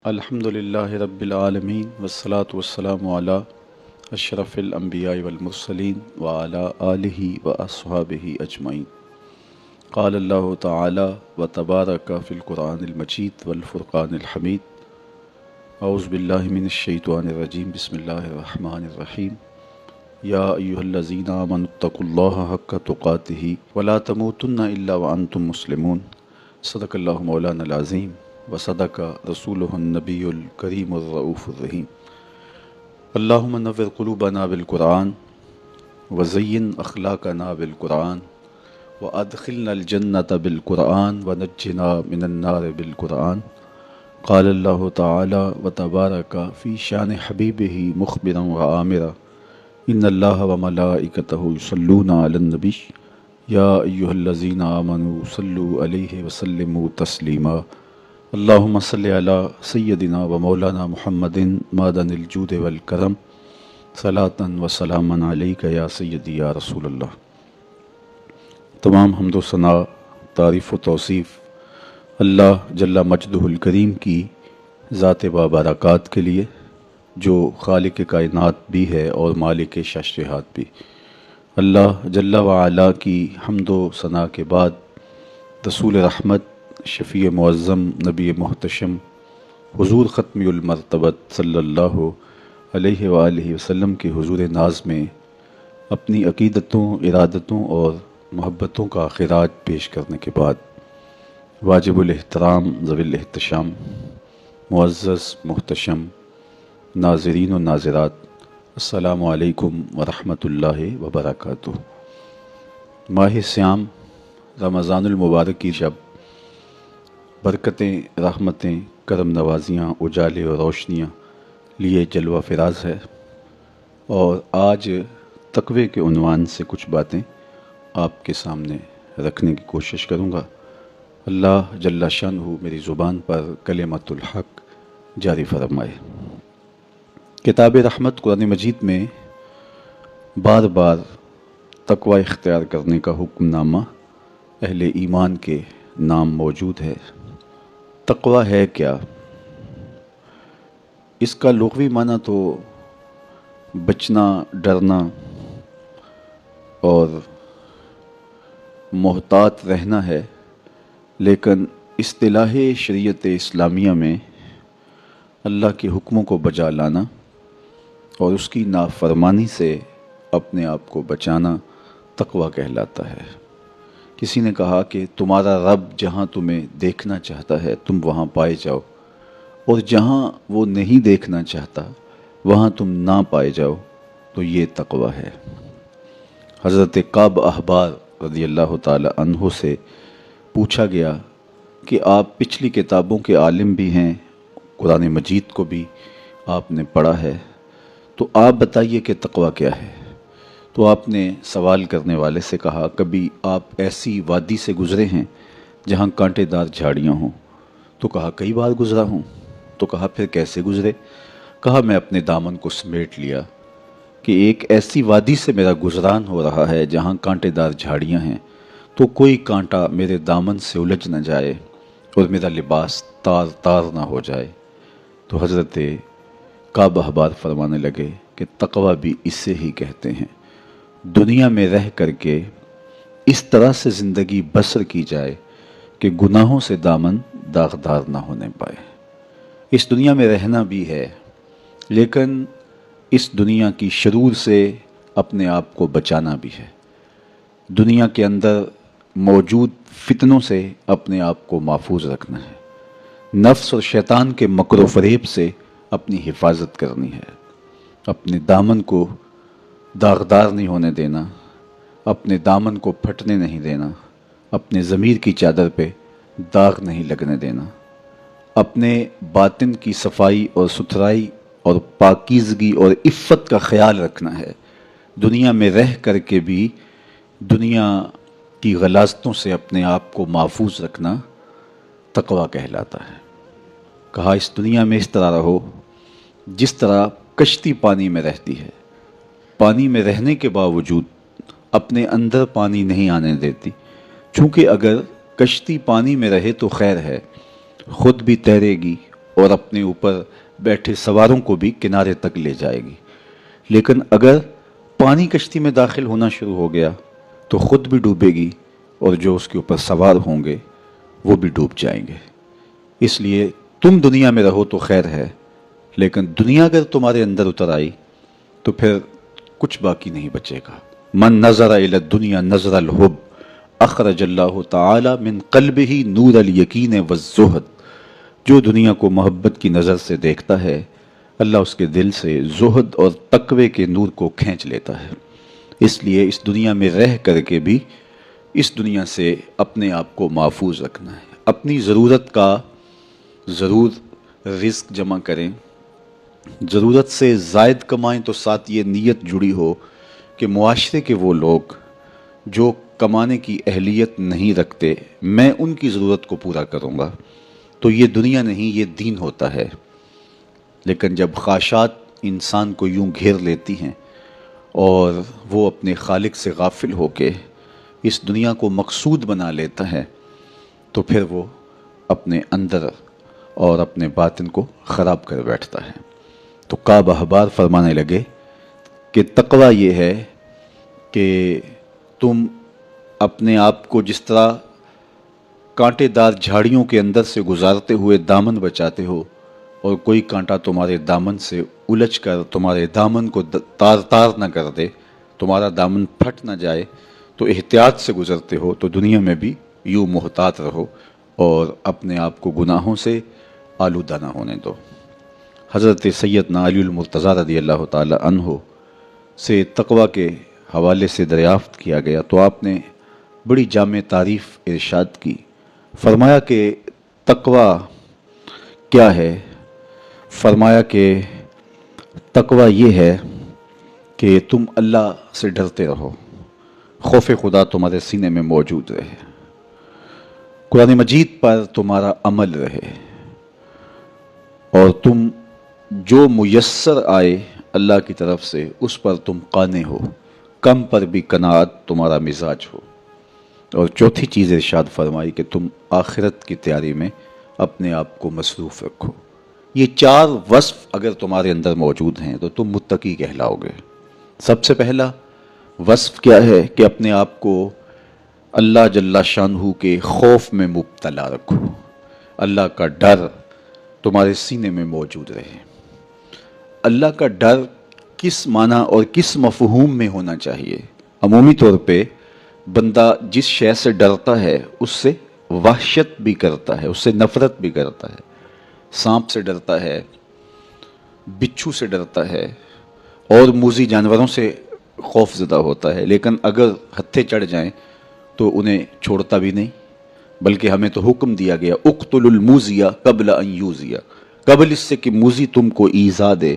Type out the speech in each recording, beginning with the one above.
الحمد للہ رب العالمین والصلاة والسلام علی اشرف الانبیاء والمرسلین وعلی آلہ واصحابہ اجمعین۔ قال اللہ تعالی وتبارک فی القرآن المجید والفرقان الحمید۔ اعوذ باللہ من الشیطان الرجیم، بسم اللہ الرحمن الرحیم۔ یا ایہا الذین آمنوا اتقوا اللہ حق تقاتہ ولا تموتن الا وانتم مسلمون۔ صدق اللہ مولانا العظیم وصدق رسولہ النبی الکریم الرؤوف الرحیم۔ اللہم نور قلوبنا بالقرآن وزین اخلاقنا بالقرآن وادخلنا الجنة بالقرآن ونجنا من النار بالقرآن۔ قال اللہ تعالی وتبارک فی شان حبیبہ مخبرا وآمرا ان اللہ وملائکتہ یصلون علی النبی یا ایہا الذین آمنوا صلوا علیہ وسلموا تسلیما۔ اللہم صلی علی سیدنا و مولانا محمد معدن الجود والکرم صلاۃ و سلاما علیک یا سیدی یا رسول اللہ۔ تمام حمد و ثنا، تعریف و توصیف اللہ جل مجدہ الکریم کی ذات بابرکات کے لیے، جو خالق کائنات بھی ہے اور مالک ششرہات بھی۔ اللہ جل وعلا کی حمد و ثنا کے بعد رسول رحمت، شفیع معظم، نبی محتشم، حضور ختمی المرتبت صلی اللہ علیہ وآلہ وسلم کے حضور ناز میں اپنی عقیدتوں، ارادتوں اور محبتوں کا خراج پیش کرنے کے بعد واجب الاحترام ذوی الاحتشام، معزز محتشم ناظرین و ناظرات، السلام علیکم ورحمۃ اللہ وبرکاتہ۔ ماہ سیام رمضان المبارک کی شب برکتیں، رحمتیں، کرم نوازیاں، اجالے اور روشنیاں لیے جلوہ فراز ہے، اور آج تقوی کے عنوان سے کچھ باتیں آپ کے سامنے رکھنے کی کوشش کروں گا۔ اللہ جل شانہ میری زبان پر کلمۃ الحق جاری فرمائے۔ کتاب رحمت قرآن مجید میں بار بار تقوی اختیار کرنے کا حکم نامہ اہل ایمان کے نام موجود ہے۔ تقوی ہے کیا؟ اس کا لغوی معنی تو بچنا، ڈرنا اور محتاط رہنا ہے، لیکن اصطلاح شریعت اسلامیہ میں اللہ کے حکموں کو بجا لانا اور اس کی نافرمانی سے اپنے آپ کو بچانا تقوی کہلاتا ہے۔ کسی نے کہا کہ تمہارا رب جہاں تمہیں دیکھنا چاہتا ہے تم وہاں پائے جاؤ، اور جہاں وہ نہیں دیکھنا چاہتا وہاں تم نہ پائے جاؤ، تو یہ تقوی ہے۔ حضرت کعب احبار رضی اللہ تعالی عنہ سے پوچھا گیا کہ آپ پچھلی کتابوں کے عالم بھی ہیں، قرآن مجید کو بھی آپ نے پڑھا ہے، تو آپ بتائیے کہ تقوی کیا ہے؟ تو آپ نے سوال کرنے والے سے کہا، کبھی آپ ایسی وادی سے گزرے ہیں جہاں کانٹے دار جھاڑیاں ہوں؟ تو کہا کئی بار گزرا ہوں۔ تو کہا پھر کیسے گزرے؟ کہا میں اپنے دامن کو سمیٹ لیا کہ ایک ایسی وادی سے میرا گزران ہو رہا ہے جہاں کانٹے دار جھاڑیاں ہیں، تو کوئی کانٹا میرے دامن سے الجھ نہ جائے اور میرا لباس تار تار نہ ہو جائے۔ تو حضرت کعب احبار فرمانے لگے کہ تقوی بھی اسے ہی کہتے ہیں، دنیا میں رہ کر کے اس طرح سے زندگی بسر کی جائے کہ گناہوں سے دامن داغدار نہ ہونے پائے۔ اس دنیا میں رہنا بھی ہے، لیکن اس دنیا کی شرور سے اپنے آپ کو بچانا بھی ہے۔ دنیا کے اندر موجود فتنوں سے اپنے آپ کو محفوظ رکھنا ہے، نفس اور شیطان کے مکر و فریب سے اپنی حفاظت کرنی ہے، اپنے دامن کو داغدار نہیں ہونے دینا، اپنے دامن کو پھٹنے نہیں دینا، اپنے ضمیر کی چادر پہ داغ نہیں لگنے دینا، اپنے باطن کی صفائی اور ستھرائی اور پاکیزگی اور عفت کا خیال رکھنا ہے۔ دنیا میں رہ کر کے بھی دنیا کی غلاظتوں سے اپنے آپ کو محفوظ رکھنا تقوی کہلاتا ہے۔ کہا اس دنیا میں اس طرح رہو جس طرح کشتی پانی میں رہتی ہے، پانی میں رہنے کے باوجود اپنے اندر پانی نہیں آنے دیتی، چونکہ اگر کشتی پانی میں رہے تو خیر ہے، خود بھی تیرے گی اور اپنے اوپر بیٹھے سواروں کو بھی کنارے تک لے جائے گی، لیکن اگر پانی کشتی میں داخل ہونا شروع ہو گیا تو خود بھی ڈوبے گی اور جو اس کے اوپر سوار ہوں گے وہ بھی ڈوب جائیں گے۔ اس لیے تم دنیا میں رہو تو خیر ہے، لیکن دنیا اگر تمہارے اندر اتر آئی تو پھر کچھ باقی نہیں بچے گا۔ من نظر الی الدنیا نظر الحب اخرج اللہ تعالی من قلبہ نور الیقین والزہد، جو دنیا کو محبت کی نظر سے دیکھتا ہے اللہ اس کے دل سے زہد اور تقوی کے نور کو کھینچ لیتا ہے۔ اس لیے اس دنیا میں رہ کر کے بھی اس دنیا سے اپنے آپ کو محفوظ رکھنا ہے، اپنی ضرورت کا ضرور رزق جمع کریں، ضرورت سے زائد کمائیں تو ساتھ یہ نیت جڑی ہو کہ معاشرے کے وہ لوگ جو کمانے کی اہلیت نہیں رکھتے میں ان کی ضرورت کو پورا کروں گا، تو یہ دنیا نہیں یہ دین ہوتا ہے۔ لیکن جب خواہشات انسان کو یوں گھیر لیتی ہیں اور وہ اپنے خالق سے غافل ہو کے اس دنیا کو مقصود بنا لیتا ہے تو پھر وہ اپنے اندر اور اپنے باطن کو خراب کر بیٹھتا ہے۔ تو کعب احبار فرمانے لگے کہ تقوی یہ ہے کہ تم اپنے آپ کو جس طرح کانٹے دار جھاڑیوں کے اندر سے گزارتے ہوئے دامن بچاتے ہو اور کوئی کانٹا تمہارے دامن سے الجھ کر تمہارے دامن کو تار تار نہ کر دے، تمہارا دامن پھٹ نہ جائے، تو احتیاط سے گزرتے ہو، تو دنیا میں بھی یوں محتاط رہو اور اپنے آپ کو گناہوں سے آلودہ نہ ہونے دو۔ حضرت سیدنا علی المرتضیٰ رضی اللہ تعالی عنہ سے تقوی کے حوالے سے دریافت کیا گیا تو آپ نے بڑی جامع تعریف ارشاد کی، فرمایا کہ تقوی کیا ہے؟ فرمایا کہ تقوی یہ ہے کہ تم اللہ سے ڈرتے رہو، خوف خدا تمہارے سینے میں موجود رہے، قرآن مجید پر تمہارا عمل رہے، اور تم جو میسر آئے اللہ کی طرف سے اس پر تم قانع ہو، کم پر بھی قناعت تمہارا مزاج ہو، اور چوتھی چیز ارشاد فرمائی کہ تم آخرت کی تیاری میں اپنے آپ کو مصروف رکھو۔ یہ چار وصف اگر تمہارے اندر موجود ہیں تو تم متقی کہلاؤ گے۔ سب سے پہلا وصف کیا ہے کہ اپنے آپ کو اللہ جل شانہ کے خوف میں مبتلا رکھو، اللہ کا ڈر تمہارے سینے میں موجود رہے۔ اللہ کا ڈر کس معنی اور کس مفہوم میں ہونا چاہیے؟ عمومی طور پہ بندہ جس شے سے ڈرتا ہے اس سے وحشت بھی کرتا ہے، اس سے نفرت بھی کرتا ہے، سانپ سے ڈرتا ہے، بچھو سے ڈرتا ہے اور موذی جانوروں سے خوف زدہ ہوتا ہے، لیکن اگر ہتھے چڑھ جائیں تو انہیں چھوڑتا بھی نہیں، بلکہ ہمیں تو حکم دیا گیا اقتل الموذی قبل ان یوذی، قبل اس سے کہ موذی تم کو ایذا دے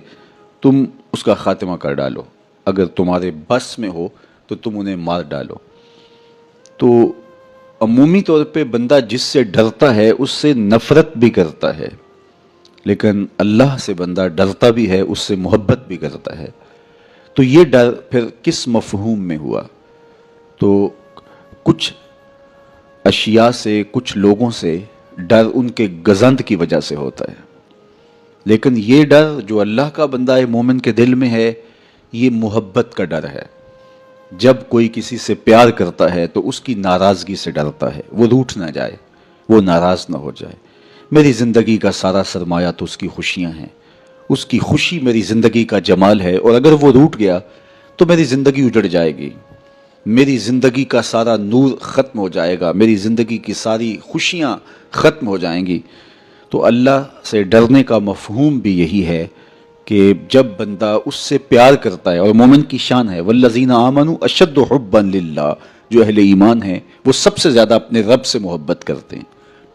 تم اس کا خاتمہ کر ڈالو، اگر تمہارے بس میں ہو تو تم انہیں مار ڈالو۔ تو عمومی طور پہ بندہ جس سے ڈرتا ہے اس سے نفرت بھی کرتا ہے، لیکن اللہ سے بندہ ڈرتا بھی ہے، اس سے محبت بھی کرتا ہے۔ تو یہ ڈر پھر کس مفہوم میں ہوا؟ تو کچھ اشیاء سے، کچھ لوگوں سے ڈر ان کے گزند کی وجہ سے ہوتا ہے، لیکن یہ ڈر جو اللہ کا بندہ مومن کے دل میں ہے یہ محبت کا ڈر ہے۔ جب کوئی کسی سے پیار کرتا ہے تو اس کی ناراضگی سے ڈرتا ہے، وہ روٹھ نہ جائے، وہ ناراض نہ ہو جائے۔ میری زندگی کا سارا سرمایہ تو اس کی خوشیاں ہیں، اس کی خوشی میری زندگی کا جمال ہے، اور اگر وہ روٹھ گیا تو میری زندگی اجڑ جائے گی، میری زندگی کا سارا نور ختم ہو جائے گا، میری زندگی کی ساری خوشیاں ختم ہو جائیں گی۔ تو اللہ سے ڈرنے کا مفہوم بھی یہی ہے کہ جب بندہ اس سے پیار کرتا ہے، اور مومن کی شان ہے والذین آمنوا اشد حبا للہ، جو اہل ایمان ہیں وہ سب سے زیادہ اپنے رب سے محبت کرتے ہیں،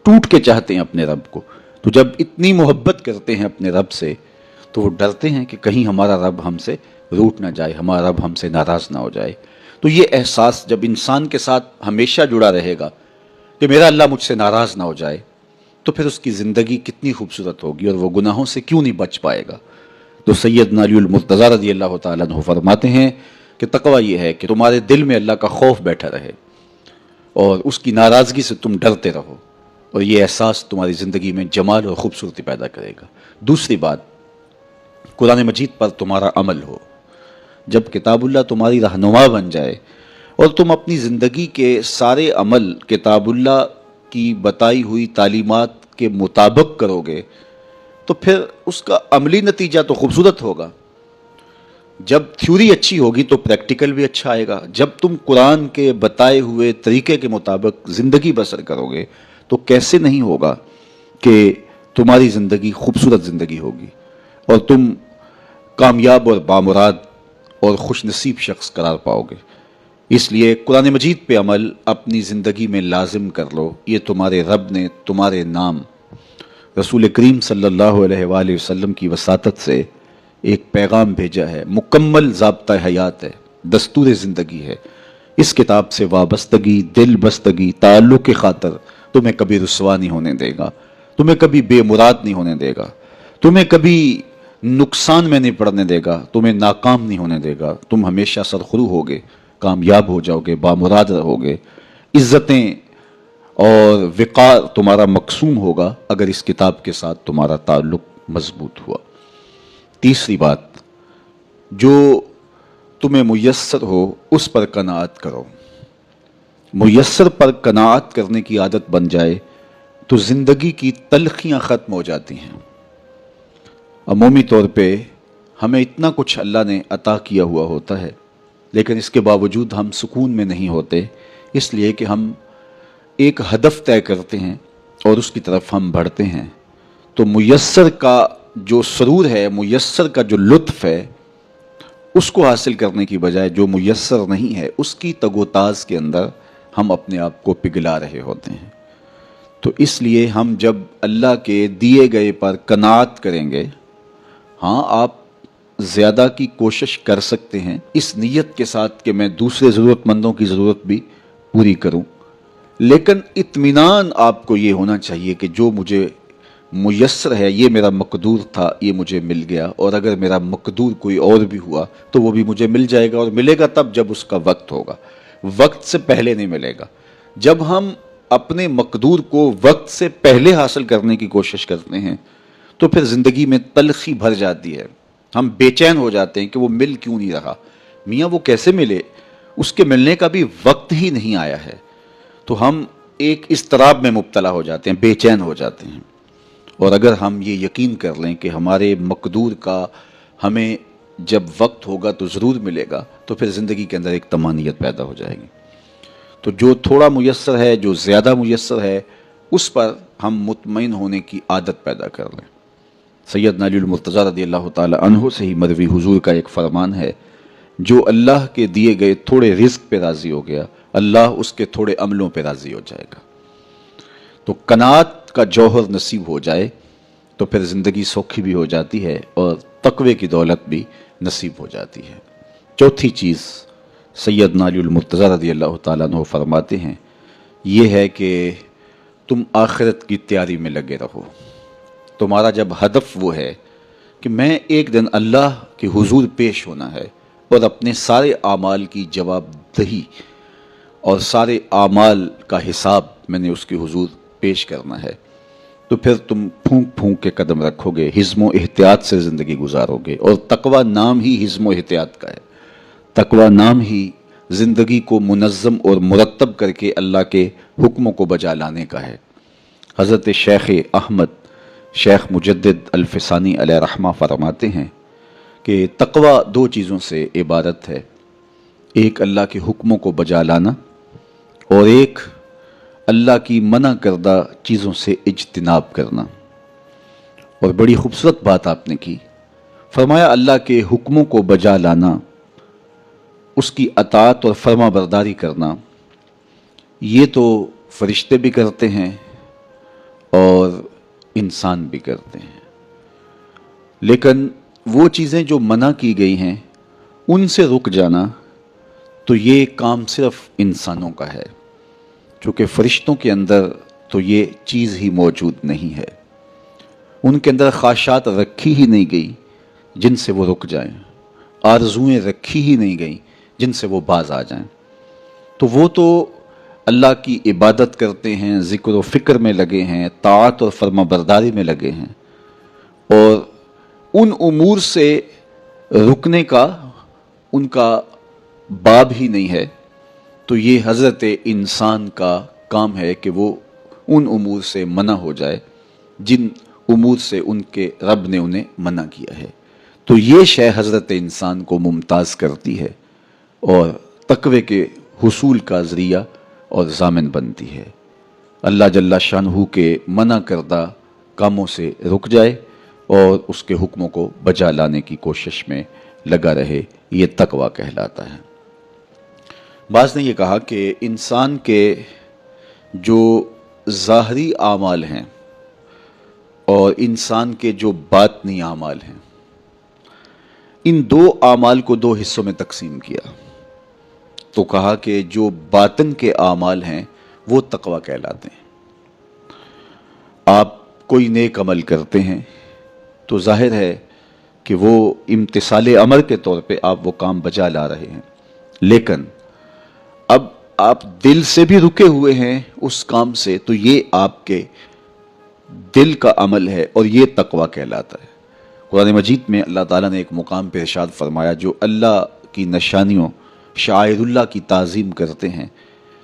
ٹوٹ کے چاہتے ہیں اپنے رب کو۔ تو جب اتنی محبت کرتے ہیں اپنے رب سے تو وہ ڈرتے ہیں کہ کہیں ہمارا رب ہم سے روٹ نہ جائے، ہمارا رب ہم سے ناراض نہ ہو جائے۔ تو یہ احساس جب انسان کے ساتھ ہمیشہ جڑا رہے گا کہ میرا اللہ مجھ سے ناراض نہ ہو جائے، تو پھر اس کی زندگی کتنی خوبصورت ہوگی اور وہ گناہوں سے کیوں نہیں بچ پائے گا۔ تو سیدنا علی المرتضیٰ رضی اللہ تعالیٰ عنہ فرماتے ہیں کہ تقوی یہ ہے کہ تمہارے دل میں اللہ کا خوف بیٹھا رہے اور اس کی ناراضگی سے تم ڈرتے رہو، اور یہ احساس تمہاری زندگی میں جمال اور خوبصورتی پیدا کرے گا۔ دوسری بات، قرآن مجید پر تمہارا عمل ہو۔ جب کتاب اللہ تمہاری رہنما بن جائے اور تم اپنی زندگی کے سارے عمل کتاب اللہ کی بتائی ہوئی تعلیمات کے مطابق کرو گے تو پھر اس کا عملی نتیجہ تو خوبصورت ہوگا۔ جب تھیوری اچھی ہوگی تو پریکٹیکل بھی اچھا آئے گا۔ جب تم قرآن کے بتائے ہوئے طریقے کے مطابق زندگی بسر کرو گے تو کیسے نہیں ہوگا کہ تمہاری زندگی خوبصورت زندگی ہوگی اور تم کامیاب اور بامراد اور خوش نصیب شخص قرار پاؤ گے۔ اس لیے قرآن مجید پہ عمل اپنی زندگی میں لازم کر لو۔ یہ تمہارے رب نے تمہارے نام رسول کریم صلی اللہ علیہ وآلہ وسلم کی وساطت سے ایک پیغام بھیجا ہے، مکمل ضابطہ حیات ہے، دستور زندگی ہے۔ اس کتاب سے وابستگی، دل بستگی، تعلق کی خاطر تمہیں کبھی رسوا نہیں ہونے دے گا، تمہیں کبھی بے مراد نہیں ہونے دے گا، تمہیں کبھی نقصان میں نہیں پڑنے دے گا، تمہیں ناکام نہیں ہونے دے گا۔ تم ہمیشہ سرخرو ہوگے، کامیاب ہو جاؤ گے، بامراد رہو گے، عزتیں اور وقار تمہارا مقسوم ہوگا اگر اس کتاب کے ساتھ تمہارا تعلق مضبوط ہوا۔ تیسری بات، جو تمہیں میسر ہو اس پر قناعت کرو۔ میسر پر قناعت کرنے کی عادت بن جائے تو زندگی کی تلخیاں ختم ہو جاتی ہیں۔ عمومی طور پہ ہمیں اتنا کچھ اللہ نے عطا کیا ہوا ہوتا ہے لیکن اس کے باوجود ہم سکون میں نہیں ہوتے، اس لیے کہ ہم ایک ہدف طے کرتے ہیں اور اس کی طرف ہم بڑھتے ہیں۔ تو میسر کا جو سرور ہے، میسر کا جو لطف ہے، اس کو حاصل کرنے کی بجائے جو میسر نہیں ہے اس کی تگ و تاز کے اندر ہم اپنے آپ کو پگھلا رہے ہوتے ہیں۔ تو اس لیے ہم جب اللہ کے دیے گئے پر قناعت کریں گے، ہاں آپ زیادہ کی کوشش کر سکتے ہیں اس نیت کے ساتھ کہ میں دوسرے ضرورت مندوں کی ضرورت بھی پوری کروں، لیکن اطمینان آپ کو یہ ہونا چاہیے کہ جو مجھے میسر ہے یہ میرا مقدور تھا، یہ مجھے مل گیا، اور اگر میرا مقدور کوئی اور بھی ہوا تو وہ بھی مجھے مل جائے گا، اور ملے گا تب جب اس کا وقت ہوگا، وقت سے پہلے نہیں ملے گا۔ جب ہم اپنے مقدور کو وقت سے پہلے حاصل کرنے کی کوشش کرتے ہیں تو پھر زندگی میں تلخی بھر جاتی ہے، ہم بے چین ہو جاتے ہیں کہ وہ مل کیوں نہیں رہا، میاں وہ کیسے ملے، اس کے ملنے کا بھی وقت ہی نہیں آیا ہے۔ تو ہم ایک اضطراب میں مبتلا ہو جاتے ہیں، بے چین ہو جاتے ہیں۔ اور اگر ہم یہ یقین کر لیں کہ ہمارے مقدور کا ہمیں جب وقت ہوگا تو ضرور ملے گا تو پھر زندگی کے اندر ایک طمانینت پیدا ہو جائے گی۔ تو جو تھوڑا میسر ہے، جو زیادہ میسر ہے، اس پر ہم مطمئن ہونے کی عادت پیدا کر لیں۔ سیدنا علی المرتضیٰ رضی اللہ تعالی عنہ سے ہی مروی حضور کا ایک فرمان ہے، جو اللہ کے دیے گئے تھوڑے رزق پہ راضی ہو گیا، اللہ اس کے تھوڑے عملوں پہ راضی ہو جائے گا۔ تو قناعت کا جوہر نصیب ہو جائے تو پھر زندگی سوکھی بھی ہو جاتی ہے اور تقوی کی دولت بھی نصیب ہو جاتی ہے۔ چوتھی چیز سیدنا علی المرتضیٰ رضی اللہ تعالیٰ عنہ فرماتے ہیں، یہ ہے کہ تم آخرت کی تیاری میں لگے رہو۔ تمہارا جب ہدف وہ ہے کہ میں ایک دن اللہ کے حضور پیش ہونا ہے اور اپنے سارے اعمال کی جواب دہی اور سارے اعمال کا حساب میں نے اس کے حضور پیش کرنا ہے، تو پھر تم پھونک پھونک کے قدم رکھو گے، حزم و احتیاط سے زندگی گزارو گے۔ اور تقوی نام ہی حزم و احتیاط کا ہے، تقوی نام ہی زندگی کو منظم اور مرتب کر کے اللہ کے حکموں کو بجا لانے کا ہے۔ حضرت شیخ احمد شیخ مجدد الفسانی علیہ رحمہ فرماتے ہیں کہ تقوی دو چیزوں سے عبارت ہے، ایک اللہ کے حکموں کو بجا لانا اور ایک اللہ کی منع کردہ چیزوں سے اجتناب کرنا۔ اور بڑی خوبصورت بات آپ نے کی، فرمایا اللہ کے حکموں کو بجا لانا، اس کی اطاعت اور فرما برداری کرنا، یہ تو فرشتے بھی کرتے ہیں اور انسان بھی کرتے ہیں، لیکن وہ چیزیں جو منع کی گئی ہیں ان سے رک جانا تو یہ کام صرف انسانوں کا ہے، چونکہ فرشتوں کے اندر تو یہ چیز ہی موجود نہیں ہے، ان کے اندر خواہشات رکھی ہی نہیں گئی جن سے وہ رک جائیں، آرزوئیں رکھی ہی نہیں گئیں جن سے وہ باز آ جائیں۔ تو وہ تو اللہ کی عبادت کرتے ہیں، ذکر و فکر میں لگے ہیں، طاعت اور فرما برداری میں لگے ہیں، اور ان امور سے رکنے کا ان کا باب ہی نہیں ہے، تو یہ حضرت انسان کا کام ہے کہ وہ ان امور سے منع ہو جائے جن امور سے ان کے رب نے انہیں منع کیا ہے۔ تو یہ شے حضرت انسان کو ممتاز کرتی ہے اور تقوی کے حصول کا ذریعہ اور ضامن بنتی ہے۔ اللہ جل شانہ کے منع کردہ کاموں سے رک جائے اور اس کے حکموں کو بجا لانے کی کوشش میں لگا رہے، یہ تقوی کہلاتا ہے۔ بعض نے یہ کہا کہ انسان کے جو ظاہری اعمال ہیں اور انسان کے جو باطنی اعمال ہیں، ان دو اعمال کو دو حصوں میں تقسیم کیا، تو کہا کہ جو باطن کے اعمال ہیں وہ تقوی کہلاتے ہیں۔ آپ کوئی نیک عمل کرتے ہیں تو ظاہر ہے کہ وہ امتثال امر کے طور پہ آپ وہ کام بجا لا رہے ہیں، لیکن اب آپ دل سے بھی رکے ہوئے ہیں اس کام سے، تو یہ آپ کے دل کا عمل ہے اور یہ تقوی کہلاتا ہے۔ قرآن مجید میں اللہ تعالیٰ نے ایک مقام پہ ارشاد فرمایا، جو اللہ کی نشانیوں شعائر اللہ کی تعظیم کرتے ہیں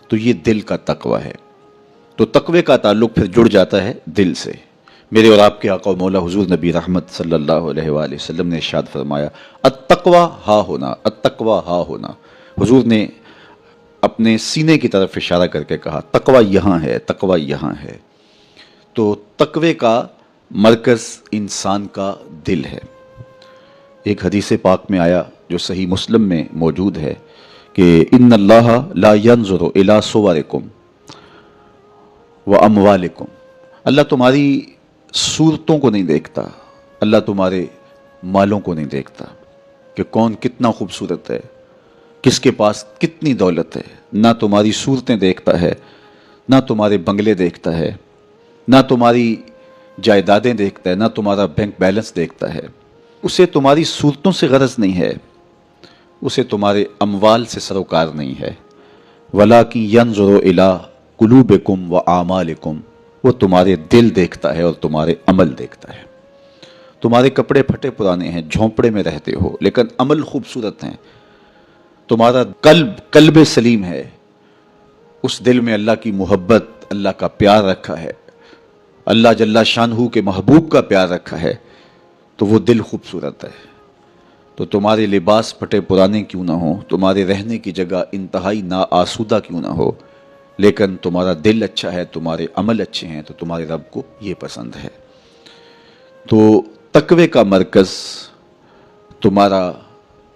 تو یہ دل کا تقوی ہے۔ تو تقوی کا تعلق پھر جڑ جاتا ہے دل سے۔ میرے اور آپ کے آقا و مولا حضور نبی رحمت صلی اللہ علیہ وآلہ وسلم نے ارشاد فرمایا، التقوی ہا ہونا، التقوی ہا ہونا۔ حضور نے اپنے سینے کی طرف اشارہ کر کے کہا، تقوی یہاں ہے، تقوی یہاں ہے۔ تو تقوی کا مرکز انسان کا دل ہے۔ ایک حدیث پاک میں آیا جو صحیح مسلم میں موجود ہے کہ ان اللہ لا ينظر الى صورکم واموالکم، اللہ تمہاری صورتوں کو نہیں دیکھتا، اللہ تمہارے مالوں کو نہیں دیکھتا کہ کون کتنا خوبصورت ہے، کس کے پاس کتنی دولت ہے، نہ تمہاری صورتیں دیکھتا ہے، نہ تمہارے بنگلے دیکھتا ہے، نہ تمہاری جائیدادیں دیکھتا ہے، نہ تمہارا بینک بیلنس دیکھتا ہے۔ اسے تمہاری صورتوں سے غرض نہیں ہے، اسے تمہارے اموال سے سروکار نہیں ہے۔ وَلَٰكِن يَنظُرُ إِلَىٰ قُلُوبِكُمْ وَأَعْمَالِكُمْ، وہ تمہارے دل دیکھتا ہے اور تمہارے عمل دیکھتا ہے۔ تمہارے کپڑے پھٹے پرانے ہیں، جھونپڑے میں رہتے ہو، لیکن عمل خوبصورت ہیں۔ تمہارا قلب سلیم ہے، اس دل میں اللہ کی محبت، اللہ کا پیار رکھا ہے، اللہ جل شانہ کے محبوب کا پیار رکھا ہے، تو وہ دل خوبصورت ہے۔ تو تمہارے لباس پھٹے پرانے کیوں نہ ہو، تمہارے رہنے کی جگہ انتہائی ناآسودہ کیوں نہ ہو، لیکن تمہارا دل اچھا ہے، تمہارے عمل اچھے ہیں، تو تمہارے رب کو یہ پسند ہے۔ تو تقوی کا مرکز تمہارا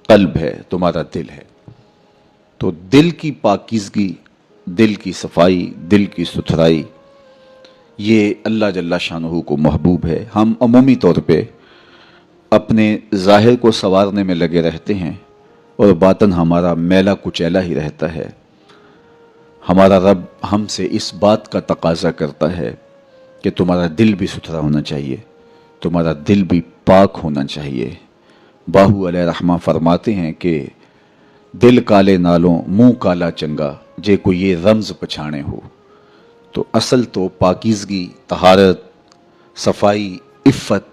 قلب ہے، تمہارا دل ہے۔ تو دل کی پاکیزگی، دل کی صفائی، دل کی ستھرائی، یہ اللہ جل شانہ کو محبوب ہے۔ ہم عمومی طور پہ اپنے ظاہر کو سنوارنے میں لگے رہتے ہیں اور باطن ہمارا میلا کچیلا ہی رہتا ہے۔ ہمارا رب ہم سے اس بات کا تقاضا کرتا ہے کہ تمہارا دل بھی ستھرا ہونا چاہیے، تمہارا دل بھی پاک ہونا چاہیے۔ باہو علیہ رحمہ فرماتے ہیں کہ دل کالے نالوں منہ کالا چنگا، جے کو یہ رمز پچھانے ہو۔ تو اصل تو پاکیزگی، طہارت، صفائی، عفت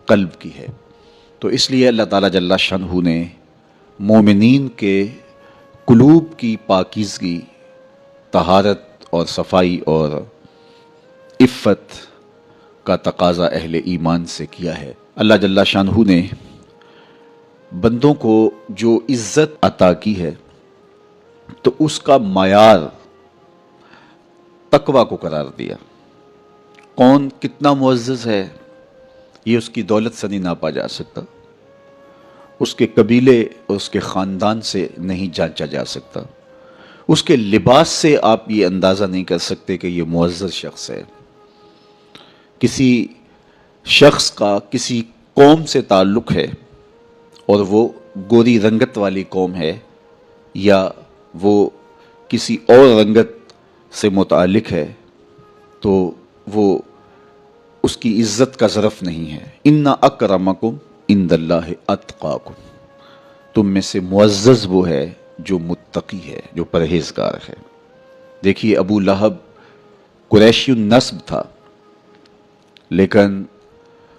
قلب کی ہے۔ تو اس لیے اللہ تعالیٰ جل شانہ نے مومنین کے قلوب کی پاکیزگی، طہارت اور صفائی اور عفت کا تقاضا اہل ایمان سے کیا ہے۔ اللہ جل شانہ نے بندوں کو جو عزت عطا کی ہے تو اس کا معیار تقوی کو قرار دیا۔ کون کتنا معزز ہے یہ اس کی دولت سے نہیں ناپا جا سکتا، اس کے قبیلے اور اس کے خاندان سے نہیں جانچا جا سکتا، اس کے لباس سے آپ یہ اندازہ نہیں کر سکتے کہ یہ معزز شخص ہے۔ کسی شخص کا کسی قوم سے تعلق ہے اور وہ گوری رنگت والی قوم ہے، یا وہ کسی اور رنگت سے متعلق ہے، تو وہ اس کی عزت کا ظرف نہیں ہے۔ ان اکرمکم عند اللہ اتقاکم، تم میں سے معزز وہ ہے جو متقی ہے، جو پرہیزگار ہے۔ دیکھیے ابو لہب قریشی النسب تھا، لیکن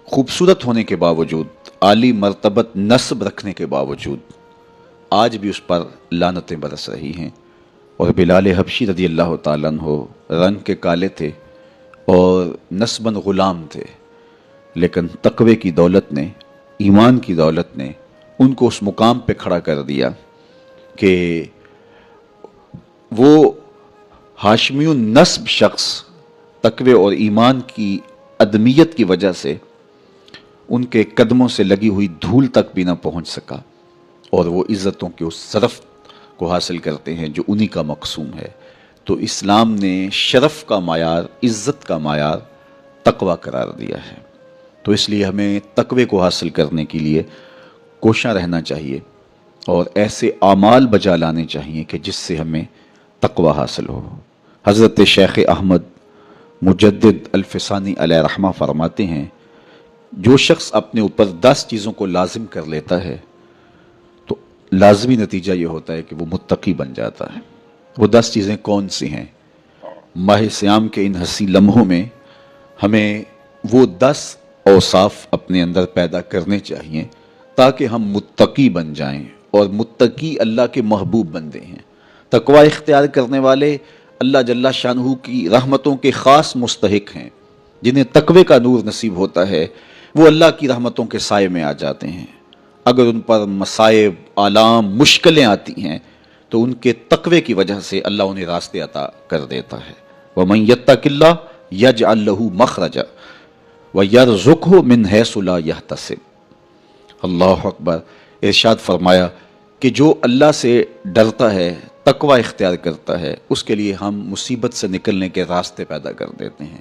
خوبصورت ہونے کے باوجود، عالی مرتبت نسب رکھنے کے باوجود آج بھی اس پر لعنتیں برس رہی ہیں۔ اور بلال حبشی رضی اللہ تعالیٰ عنہ رنگ کے کالے تھے اور نسباً غلام تھے، لیکن تقوی کی دولت نے، ایمان کی دولت نے ان کو اس مقام پہ کھڑا کر دیا کہ وہ ہاشمی النسب شخص تقوی اور ایمان کی عدمیت کی وجہ سے ان کے قدموں سے لگی ہوئی دھول تک بھی نہ پہنچ سکا، اور وہ عزتوں کے اس شرف کو حاصل کرتے ہیں جو انہی کا مقسوم ہے۔ تو اسلام نے شرف کا معیار، عزت کا معیار تقوی قرار دیا ہے۔ تو اس لیے ہمیں تقوی کو حاصل کرنے کے لیے کوشاں رہنا چاہیے اور ایسے اعمال بجا لانے چاہیے کہ جس سے ہمیں تقوی حاصل ہو۔ حضرت شیخ احمد مجدد الفسانی علیہ رحمہ فرماتے ہیں، جو شخص اپنے اوپر 10 چیزوں کو لازم کر لیتا ہے تو لازمی نتیجہ یہ ہوتا ہے کہ وہ متقی بن جاتا ہے۔ وہ 10 چیزیں کون سی ہیں؟ ماہ صیام کے ان حسین لمحوں میں ہمیں وہ 10 اوصاف اپنے اندر پیدا کرنے چاہیے تاکہ ہم متقی بن جائیں، اور متقی اللہ کے محبوب بندے ہیں۔ تقوی اختیار کرنے والے اللہ جل شانہ کی رحمتوں کے خاص مستحق ہیں۔ جنہیں تقوی کا نور نصیب ہوتا ہے وہ اللہ کی رحمتوں کے سائے میں آ جاتے ہیں۔ اگر ان پر مصائب، آلام، مشکلیں آتی ہیں تو ان کے تقوی کی وجہ سے اللہ انہیں راستے عطا کر دیتا ہے۔ وَمَن يَتَّقِ اللَّهَ يَجْعَل لَّهُ مَخْرَجًا وَيَرْزُقْهُ مِنْ حَيْثُ لَا يَحْتَسِبُ۔ اللہ اکبر۔ ارشاد فرمایا کہ جو اللہ سے ڈرتا ہے، تقوی اختیار کرتا ہے، اس کے لیے ہم مصیبت سے نکلنے کے راستے پیدا کر دیتے ہیں،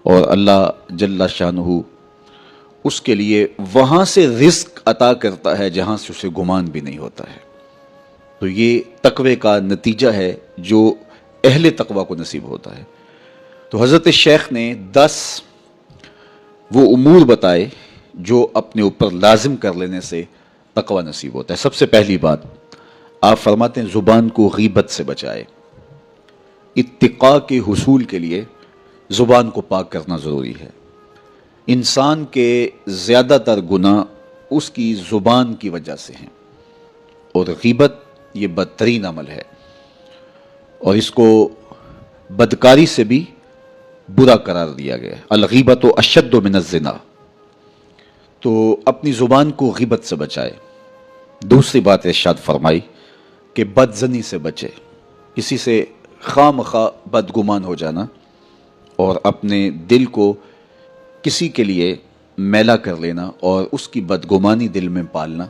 اور اللہ جل شانہ اس کے لیے وہاں سے رزق عطا کرتا ہے جہاں سے اسے گمان بھی نہیں ہوتا ہے۔ تو یہ تقوی کا نتیجہ ہے جو اہل تقوی کو نصیب ہوتا ہے۔ تو حضرت شیخ نے 10 وہ امور بتائے جو اپنے اوپر لازم کر لینے سے تقوی نصیب ہوتا ہے۔ سب سے پہلی بات آپ فرماتے ہیں زبان کو غیبت سے بچائے۔ اتقاء کے حصول کے لیے زبان کو پاک کرنا ضروری ہے۔ انسان کے زیادہ تر گناہ اس کی زبان کی وجہ سے ہیں، اور غیبت یہ بدترین عمل ہے، اور اس کو بدکاری سے بھی برا قرار دیا گیا ہے۔ الغیبت اشد من الزنا۔ تو اپنی زبان کو غیبت سے بچائے۔ دوسری بات ارشاد فرمائی کہ بدزنی سے بچے، کسی سے خواہ مخواہ بدگمان ہو جانا اور اپنے دل کو کسی کے لیے میلا کر لینا اور اس کی بدگمانی دل میں پالنا،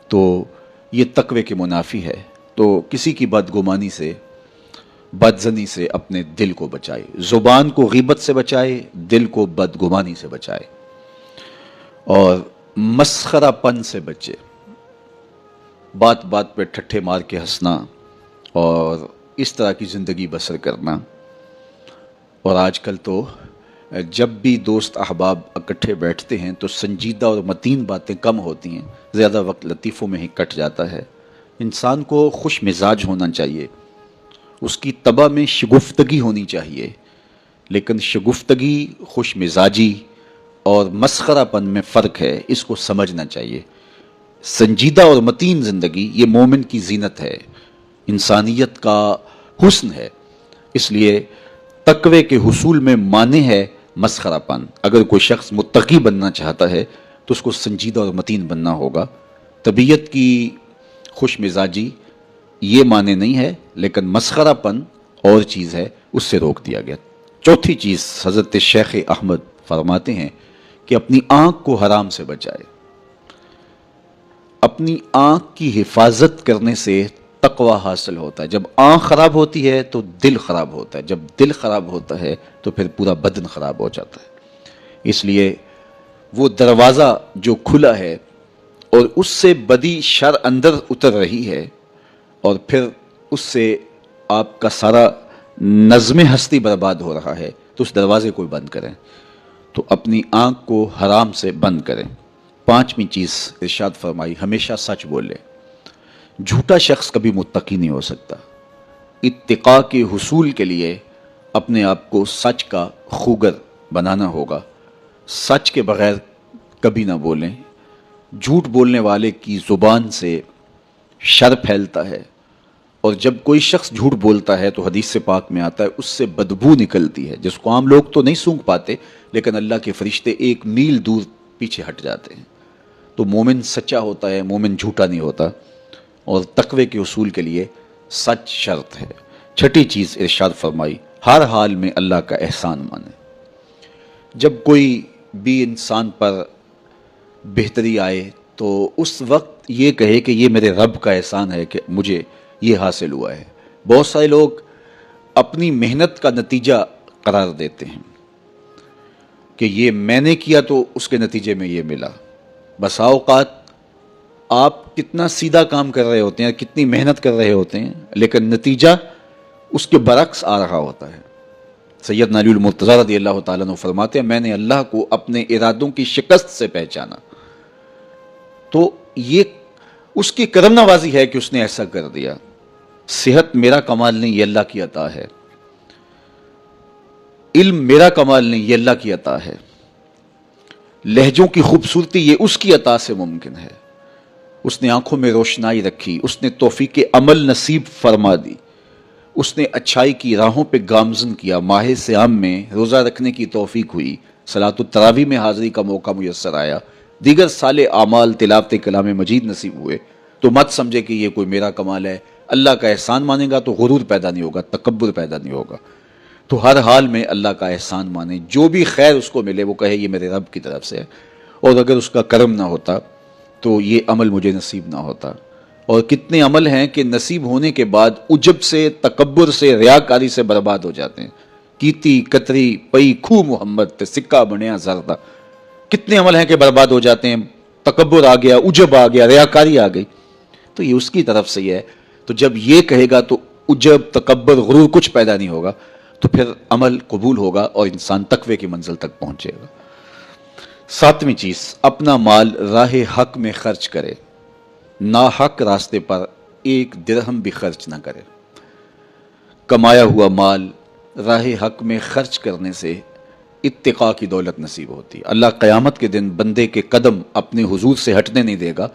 تو یہ تقوی کے منافی ہے۔ تو کسی کی بدگمانی سے، بدزنی سے اپنے دل کو بچائے، زبان کو غیبت سے بچائے، دل کو بدگمانی سے بچائے، اور مسخرہ پن سے بچے، بات بات پہ ٹھٹھے مار کے ہنسنا اور اس طرح کی زندگی بسر کرنا۔ اور آج کل تو جب بھی دوست احباب اکٹھے بیٹھتے ہیں تو سنجیدہ اور متین باتیں کم ہوتی ہیں، زیادہ وقت لطیفوں میں ہی کٹ جاتا ہے۔ انسان کو خوش مزاج ہونا چاہیے، اس کی طبع میں شگفتگی ہونی چاہیے، لیکن شگفتگی، خوش مزاجی اور مسخرہ پن میں فرق ہے، اس کو سمجھنا چاہیے۔ سنجیدہ اور متین زندگی یہ مومن کی زینت ہے، انسانیت کا حسن ہے۔ اس لیے تقوی کے حصول میں مانع ہے مسخرہ پن۔ اگر کوئی شخص متقی بننا چاہتا ہے تو اس کو سنجیدہ اور متین بننا ہوگا۔ طبیعت کی خوش مزاجی یہ معنی نہیں ہے، لیکن مسخرہ پن اور چیز ہے، اس سے روک دیا گیا۔ چوتھی چیز حضرت شیخ احمد فرماتے ہیں کہ اپنی آنکھ کو حرام سے بچائے۔ اپنی آنکھ کی حفاظت کرنے سے تقوی حاصل ہوتا ہے۔ جب آنکھ خراب ہوتی ہے تو دل خراب ہوتا ہے، جب دل خراب ہوتا ہے تو پھر پورا بدن خراب ہو جاتا ہے۔ اس لیے وہ دروازہ جو کھلا ہے اور اس سے بدی شر اندر اتر رہی ہے، اور پھر اس سے آپ کا سارا نظم ہستی برباد ہو رہا ہے، تو اس دروازے کو بند کریں۔ تو اپنی آنکھ کو حرام سے بند کریں۔ پانچویں چیز ارشاد فرمائی، ہمیشہ سچ بولے۔ جھوٹا شخص کبھی متقی نہیں ہو سکتا۔ اتقاء کے حصول کے لیے اپنے آپ کو سچ کا خوگر بنانا ہوگا. سچ کے بغیر کبھی نہ بولیں. جھوٹ بولنے والے کی زبان سے شر پھیلتا ہے، اور جب کوئی شخص جھوٹ بولتا ہے تو حدیث پاک میں آتا ہے اس سے بدبو نکلتی ہے، جس کو عام لوگ تو نہیں سونگھ پاتے لیکن اللہ کے فرشتے 1 میل دور پیچھے ہٹ جاتے ہیں. تو مومن سچا ہوتا ہے، مومن جھوٹا نہیں ہوتا. اور تقوی کے حصول کے لیے سچ شرط ہے. چھٹی چیز ارشاد فرمائی، ہر حال میں اللہ کا احسان مانے. جب کوئی بھی انسان پر بہتری آئے تو اس وقت یہ کہے کہ یہ میرے رب کا احسان ہے کہ مجھے یہ حاصل ہوا ہے. بہت سارے لوگ اپنی محنت کا نتیجہ قرار دیتے ہیں کہ یہ میں نے کیا تو اس کے نتیجے میں یہ ملا. بسا اوقات آپ کتنا سیدھا کام کر رہے ہوتے ہیں، کتنی محنت کر رہے ہوتے ہیں، لیکن نتیجہ اس کے برعکس آ رہا ہوتا ہے. سیدنا علی المرتضیٰ رضی اللہ تعالیٰ عنہ فرماتے ہیں میں نے اللہ کو اپنے ارادوں کی شکست سے پہچانا، تو یہ اس کی کرم نوازی ہے کہ اس نے ایسا کر دیا. صحت میرا کمال نہیں، یہ اللہ کی عطا ہے. علم میرا کمال نہیں، یہ اللہ کی عطا ہے. لہجوں کی خوبصورتی یہ اس کی عطا سے ممکن ہے. اس نے آنکھوں میں روشنائی رکھی، اس نے توفیق عمل نصیب فرما دی، اس نے اچھائی کی راہوں پہ گامزن کیا. ماہ صیام میں روزہ رکھنے کی توفیق ہوئی، صلاۃ التراویح میں حاضری کا موقع میسر آیا، دیگر صالح اعمال تلاوت کلام مجید نصیب ہوئے. تو مت سمجھے کہ یہ کوئی میرا کمال ہے. اللہ کا احسان مانے گا تو غرور پیدا نہیں ہوگا، تکبر پیدا نہیں ہوگا. تو ہر حال میں اللہ کا احسان مانے. جو بھی خیر اس کو ملے وہ کہے یہ میرے رب کی طرف سے ہے، اور اگر اس کا کرم نہ ہوتا تو یہ عمل مجھے نصیب نہ ہوتا. اور کتنے عمل ہیں کہ نصیب ہونے کے بعد عجب سے، تکبر سے، ریاکاری سے برباد ہو جاتے ہیں. کیتی کتری پئی کھو محمد تے سکہ بنیا زردہ. کتنے عمل ہیں کہ برباد ہو جاتے ہیں، تکبر آ گیا، عجب آ گیا، ریاکاری آ گئی. تو یہ اس کی طرف سے ہی ہے. تو جب یہ کہے گا تو عجب، تکبر، غرور کچھ پیدا نہیں ہوگا، تو پھر عمل قبول ہوگا اور انسان تقوی کی منزل تک پہنچے گا. 7ویں چیز، اپنا مال راہ حق میں خرچ کرے. ناحق راستے پر 1 درہم بھی خرچ نہ کرے. کمایا ہوا مال راہ حق میں خرچ کرنے سے اتقاء کی دولت نصیب ہوتی ہے. اللہ قیامت کے دن بندے کے قدم اپنے حضور سے ہٹنے نہیں دے گا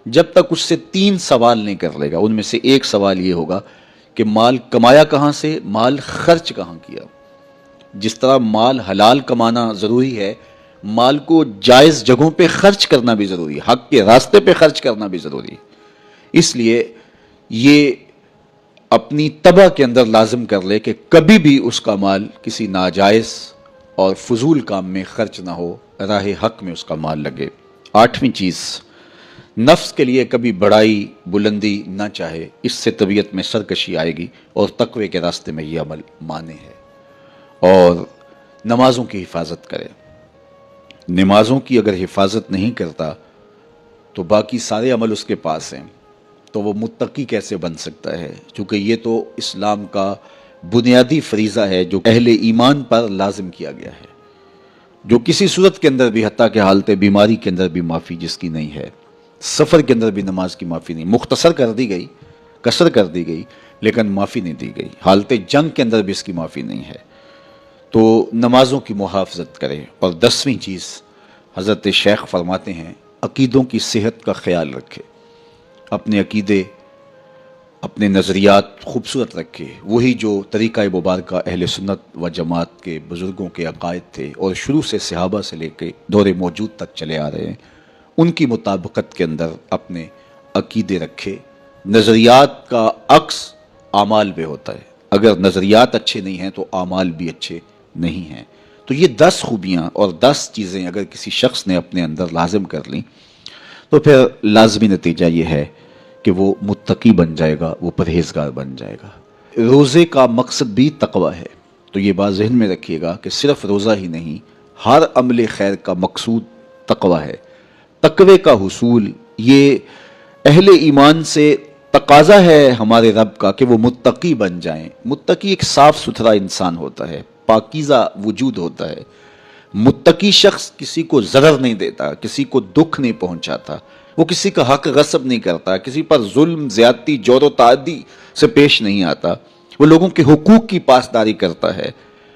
جب تک اس سے 3 سوال نہیں کر لے گا. ان میں سے ایک سوال یہ ہوگا کہ مال کمایا کہاں سے، مال خرچ کہاں کیا. جس طرح مال حلال کمانا ضروری ہے، مال کو جائز جگہوں پہ خرچ کرنا بھی ضروری ہے، حق کے راستے پہ خرچ کرنا بھی ضروری ہے. اس لیے یہ اپنی طبع کے اندر لازم کر لے کہ کبھی بھی اس کا مال کسی ناجائز اور فضول کام میں خرچ نہ ہو، راہ حق میں اس کا مال لگے. 8ویں چیز، نفس کے لیے کبھی بڑائی بلندی نہ چاہے، اس سے طبیعت میں سرکشی آئے گی اور تقوی کے راستے میں یہ عمل مانے ہے. اور نمازوں کی حفاظت کرے. نمازوں کی اگر حفاظت نہیں کرتا تو باقی سارے عمل اس کے پاس ہیں، تو وہ متقی کیسے بن سکتا ہے؟ چونکہ یہ تو اسلام کا بنیادی فریضہ ہے جو اہل ایمان پر لازم کیا گیا ہے، جو کسی صورت کے اندر بھی، حتیٰ کہ حالت بیماری کے اندر بھی معافی جس کی نہیں ہے، سفر کے اندر بھی نماز کی معافی نہیں، مختصر کر دی گئی، قصر کر دی گئی، لیکن معافی نہیں دی گئی. حالت جنگ کے اندر بھی اس کی معافی نہیں ہے. تو نمازوں کی محافظت کرے. اور 10ویں چیز، حضرت شیخ فرماتے ہیں عقیدوں کی صحت کا خیال رکھے. اپنے عقیدے، اپنے نظریات خوبصورت رکھے، وہی جو طریقہ مبارکہ اہل سنت و جماعت کے بزرگوں کے عقائد تھے اور شروع سے صحابہ سے لے کے دور موجود تک چلے آ رہے ہیں، ان کی مطابقت کے اندر اپنے عقیدے رکھے. نظریات کا عکس اعمال پہ ہوتا ہے. اگر نظریات اچھے نہیں ہیں تو اعمال بھی اچھے نہیں ہیں. تو یہ 10 خوبیاں اور 10 چیزیں اگر کسی شخص نے اپنے اندر لازم کر لیں تو پھر لازمی نتیجہ یہ ہے کہ وہ متقی بن جائے گا، وہ پرہیزگار بن جائے گا. روزے کا مقصد بھی تقوی ہے. تو یہ بات ذہن میں رکھیے گا کہ صرف روزہ ہی نہیں، ہر عمل خیر کا مقصود تقوی ہے. تقوی کا حصول یہ اہل ایمان سے تقاضا ہے ہمارے رب کا کہ وہ متقی بن جائیں. متقی ایک صاف ستھرا انسان ہوتا ہے، پاکیزہ وجود ہوتا ہے. متقی شخص کسی کو ضرر نہیں دیتا، کسی کو دکھ نہیں پہنچاتا، وہ کسی کا حق غصب نہیں کرتا، کسی پر ظلم، زیادتی، جور و تعدی سے پیش نہیں آتا. وہ لوگوں کے حقوق کی پاسداری کرتا ہے،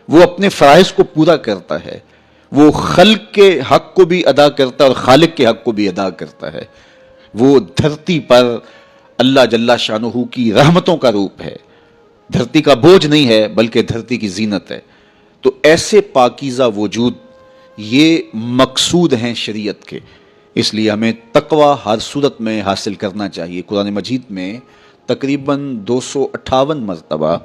وہ اپنے فرائض کو پورا کرتا ہے، وہ خلق کے حق کو بھی ادا کرتا ہے اور خالق کے حق کو بھی ادا کرتا ہے، وہ دھرتی پر اللہ جل شانہ کی رحمتوں کا روپ ہے، دھرتی کا بوجھ نہیں ہے بلکہ دھرتی کی زینت ہے۔ تو ایسے پاکیزہ وجود یہ مقصود ہیں شریعت کے، اس لیے ہمیں تقوی ہر صورت میں حاصل کرنا چاہیے۔ قرآن مجید میں تقریباً 258 مرتبہ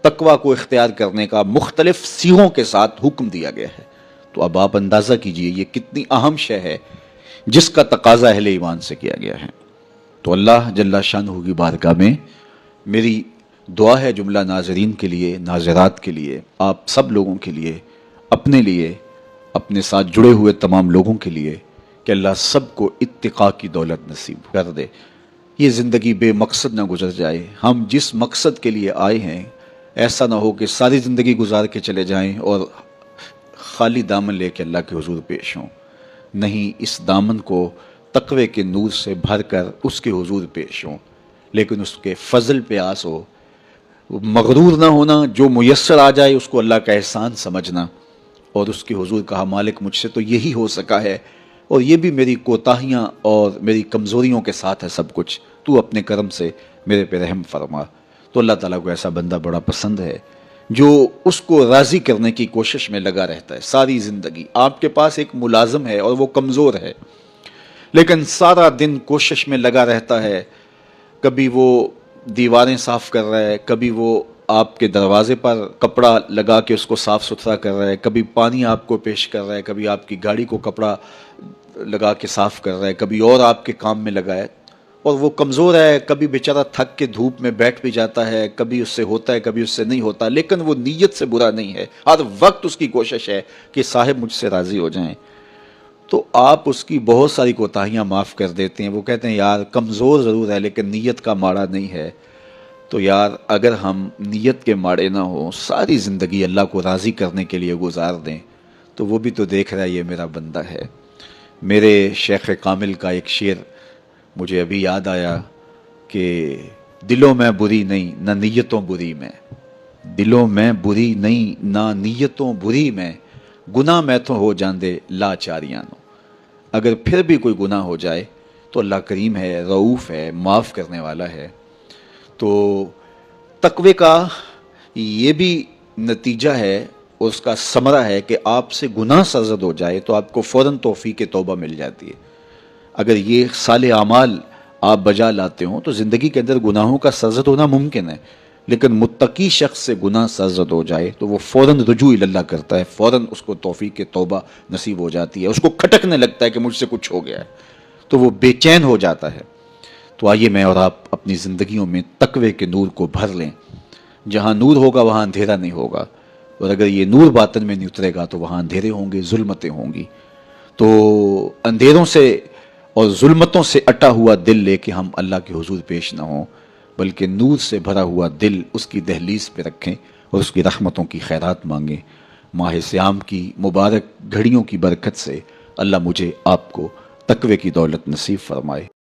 تقوی کو اختیار کرنے کا مختلف سیغوں کے ساتھ حکم دیا گیا ہے۔ تو اب آپ اندازہ کیجئے یہ کتنی اہم شے ہے جس کا تقاضا اہل ایمان سے کیا گیا ہے۔ تو اللہ جل شانہ کی بارگاہ میں میری دعا ہے جملہ ناظرین کے لیے، ناظرات کے لیے، آپ سب لوگوں کے لیے، اپنے لیے، اپنے ساتھ جڑے ہوئے تمام لوگوں کے لیے کہ اللہ سب کو اتقاء کی دولت نصیب کر دے، یہ زندگی بے مقصد نہ گزر جائے۔ ہم جس مقصد کے لیے آئے ہیں ایسا نہ ہو کہ ساری زندگی گزار کے چلے جائیں اور خالی دامن لے کے اللہ کے حضور پیش ہوں۔ نہیں، اس دامن کو تقوی کے نور سے بھر کر اس کے حضور پیش ہوں، لیکن اس کے فضل پہ آس ہو، مغرور نہ ہونا، جو میسر آ جائے اس کو اللہ کا احسان سمجھنا، اور اس کے حضور کہا مالک مجھ سے تو یہی ہو سکا ہے، اور یہ بھی میری کوتاہیاں اور میری کمزوریوں کے ساتھ ہے سب کچھ، تو اپنے کرم سے میرے پہ رحم فرما۔ تو اللہ تعالیٰ کو ایسا بندہ بڑا پسند ہے جو اس کو راضی کرنے کی کوشش میں لگا رہتا ہے ساری زندگی۔ آپ کے پاس ایک ملازم ہے اور وہ کمزور ہے، لیکن سارا دن کوشش میں لگا رہتا ہے، کبھی وہ دیواریں صاف کر رہا ہے، کبھی وہ آپ کے دروازے پر کپڑا لگا کے اس کو صاف ستھرا کر رہا ہے، کبھی پانی آپ کو پیش کر رہا ہے، کبھی آپ کی گاڑی کو کپڑا لگا کے صاف کر رہا ہے، کبھی اور آپ کے کام میں لگا ہے، اور وہ کمزور ہے، کبھی بیچارہ تھک کے دھوپ میں بیٹھ بھی جاتا ہے، کبھی اس سے ہوتا ہے کبھی اس سے نہیں ہوتا، لیکن وہ نیت سے برا نہیں ہے، ہر وقت اس کی کوشش ہے کہ صاحب مجھ سے راضی ہو جائیں۔ تو آپ اس کی بہت ساری کوتاہیاں معاف کر دیتے ہیں، وہ کہتے ہیں یار کمزور ضرور ہے لیکن نیت کا ماڑا نہیں ہے۔ تو یار اگر ہم نیت کے ماڑے نہ ہوں، ساری زندگی اللہ کو راضی کرنے کے لیے گزار دیں، تو وہ بھی تو دیکھ رہا ہے یہ میرا بندہ ہے۔ میرے شیخ کامل کا ایک شعر مجھے ابھی یاد آیا کہ دلوں میں بری نہیں نہ نیتوں بری میں، دلوں میں بری نہیں نہ نیتوں بری میں، گناہ میں تو ہو جاندے لاچاریاں نو۔ اگر پھر بھی کوئی گناہ ہو جائے تو اللہ کریم ہے، رؤوف ہے، معاف کرنے والا ہے۔ تو تقوی کا یہ بھی نتیجہ ہے اور اس کا ثمرہ ہے کہ آپ سے گناہ سرزد ہو جائے تو آپ کو فوراً توفیق توبہ مل جاتی ہے۔ اگر یہ صالح اعمال آپ بجا لاتے ہوں تو زندگی کے اندر گناہوں کا سرزد ہونا ممکن ہے، لیکن متقی شخص سے گناہ سرزد ہو جائے تو وہ فوراً رجوع اللہ کرتا ہے، فوراً اس کو توفیق توبہ نصیب ہو جاتی ہے، اس کو کھٹکنے لگتا ہے کہ مجھ سے کچھ ہو گیا ہے، تو وہ بے چین ہو جاتا ہے۔ تو آئیے میں اور آپ اپنی زندگیوں میں تقوی کے نور کو بھر لیں، جہاں نور ہوگا وہاں اندھیرا نہیں ہوگا، اور اگر یہ نور باطن میں نہیں اترے گا تو وہاں اندھیرے ہوں گے، ظلمتیں ہوں گی۔ تو اندھیروں سے اور ظلمتوں سے اٹا ہوا دل لے کے ہم اللہ کے حضور پیش نہ ہوں، بلکہ نور سے بھرا ہوا دل اس کی دہلیز پہ رکھیں اور اس کی رحمتوں کی خیرات مانگیں۔ ماہ صیام کی مبارک گھڑیوں کی برکت سے اللہ مجھے آپ کو تقوی کی دولت نصیب فرمائے۔